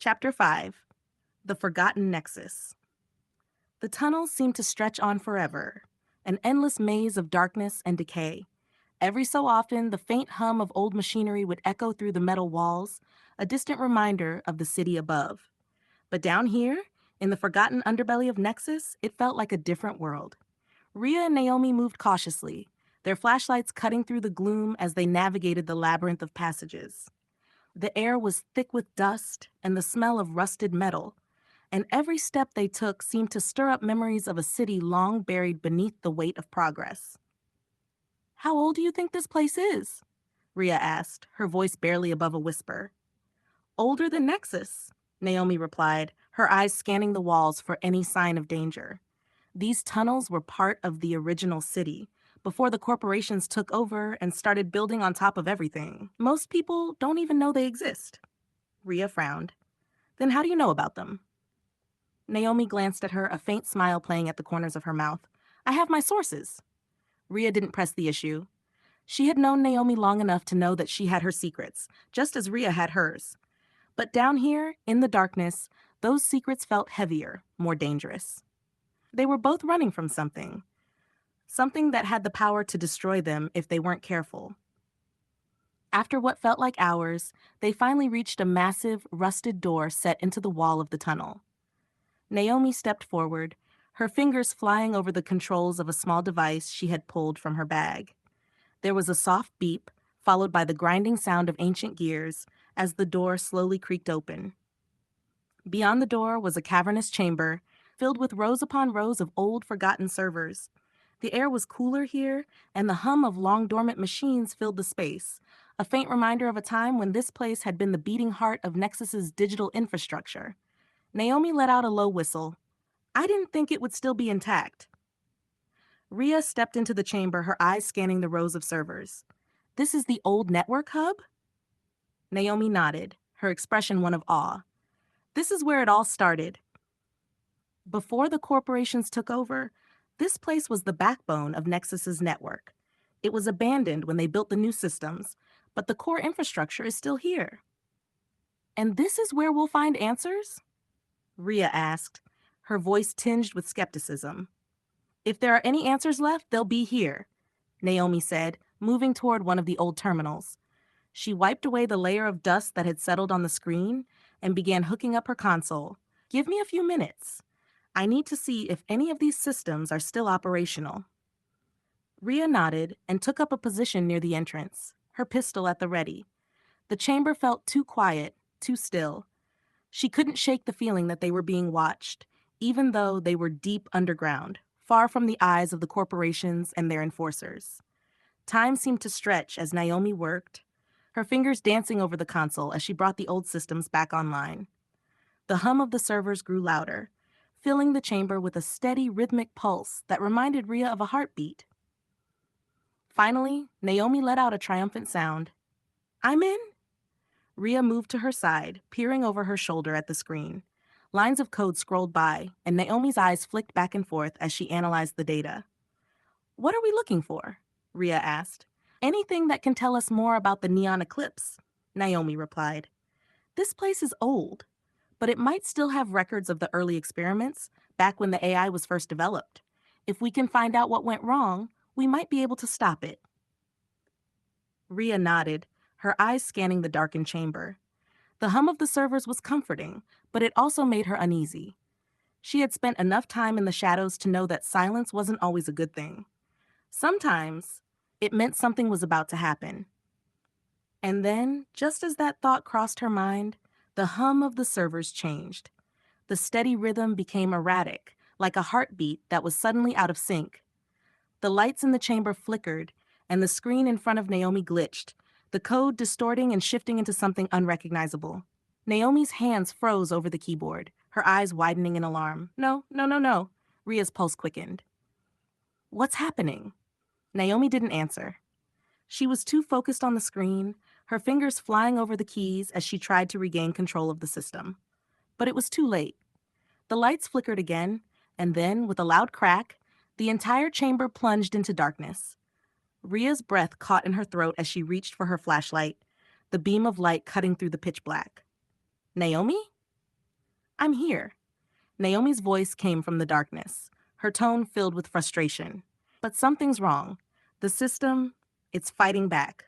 Chapter 5. The Forgotten Nexus. The tunnels seemed to stretch on forever, an endless maze of darkness and decay. Every so often, the faint hum of old machinery would echo through the metal walls, a distant reminder of the city above. But down here, in the forgotten underbelly of Nexus, it felt like a different world. Rhea and Naomi moved cautiously, their flashlights cutting through the gloom as they navigated the labyrinth of passages. The air was thick with dust and the smell of rusted metal, and every step they took seemed to stir up memories of a city long buried beneath the weight of progress. "How old do you think this place is?" Rhea asked, her voice barely above a whisper. "Older than Nexus," Naomi replied, her eyes scanning the walls for any sign of danger. These tunnels were part of the original city, before the corporations took over and started building on top of everything. Most people don't even know they exist. Rhea frowned. "Then how do you know about them?" Naomi glanced at her, a faint smile playing at the corners of her mouth. "I have my sources." Rhea didn't press the issue. She had known Naomi long enough to know that she had her secrets, just as Rhea had hers. But down here, in the darkness, those secrets felt heavier, more dangerous. They were both running from something that had the power to destroy them if they weren't careful. After what felt like hours, they finally reached a massive, rusted door set into the wall of the tunnel. Naomi stepped forward, her fingers flying over the controls of a small device she had pulled from her bag. There was a soft beep, followed by the grinding sound of ancient gears as the door slowly creaked open. Beyond the door was a cavernous chamber, filled with rows upon rows of old, forgotten servers. The air was cooler here, and the hum of long-dormant machines filled the space, a faint reminder of a time when this place had been the beating heart of Nexus's digital infrastructure. Naomi let out a low whistle. "I didn't think it would still be intact." Rhea stepped into the chamber, her eyes scanning the rows of servers. "This is the old network hub?" Naomi nodded, her expression one of awe. "This is where it all started. Before the corporations took over, this place was the backbone of Nexus's network. It was abandoned when they built the new systems, but the core infrastructure is still here." "And this is where we'll find answers?" Rhea asked, her voice tinged with skepticism. "If there are any answers left, they'll be here," Naomi said, moving toward one of the old terminals. She wiped away the layer of dust that had settled on the screen and began hooking up her console. "Give me a few minutes. I need to see if any of these systems are still operational." Rhea nodded and took up a position near the entrance, her pistol at the ready. The chamber felt too quiet, too still. She couldn't shake the feeling that they were being watched, even though they were deep underground, far from the eyes of the corporations and their enforcers. Time seemed to stretch as Naomi worked, her fingers dancing over the console as she brought the old systems back online. The hum of the servers grew louder, filling the chamber with a steady, rhythmic pulse that reminded Rhea of a heartbeat. Finally, Naomi let out a triumphant sound. "I'm in?" Rhea moved to her side, peering over her shoulder at the screen. Lines of code scrolled by, and Naomi's eyes flicked back and forth as she analyzed the data. "What are we looking for?" Rhea asked. "Anything that can tell us more about the Neon Eclipse," Naomi replied. "This place is old, but it might still have records of the early experiments, back when the AI was first developed. If we can find out what went wrong, we might be able to stop it." Rhea nodded, her eyes scanning the darkened chamber. The hum of the servers was comforting, but it also made her uneasy. She had spent enough time in the shadows to know that silence wasn't always a good thing. Sometimes, it meant something was about to happen. And then, just as that thought crossed her mind, the hum of the servers changed. The steady rhythm became erratic, like a heartbeat that was suddenly out of sync. The lights in the chamber flickered, and the screen in front of Naomi glitched, the code distorting and shifting into something unrecognizable. Naomi's hands froze over the keyboard, her eyes widening in alarm. "No, no, no, no." Rhea's pulse quickened. "What's happening?" Naomi didn't answer. She was too focused on the screen, her fingers flying over the keys as she tried to regain control of the system. But it was too late. The lights flickered again, and then, with a loud crack, the entire chamber plunged into darkness. Rhea's breath caught in her throat as she reached for her flashlight, the beam of light cutting through the pitch black. "Naomi?" I'm here. Naomi's voice came from the darkness, her tone filled with frustration. But something's wrong. The system, it's fighting back.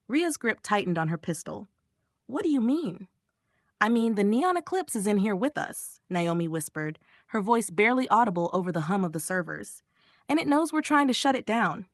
Rhea's grip tightened on her pistol. What do you mean? I mean, the Neon Eclipse is in here with us, Naomi whispered, her voice barely audible over the hum of the servers. And it knows we're trying to shut it down.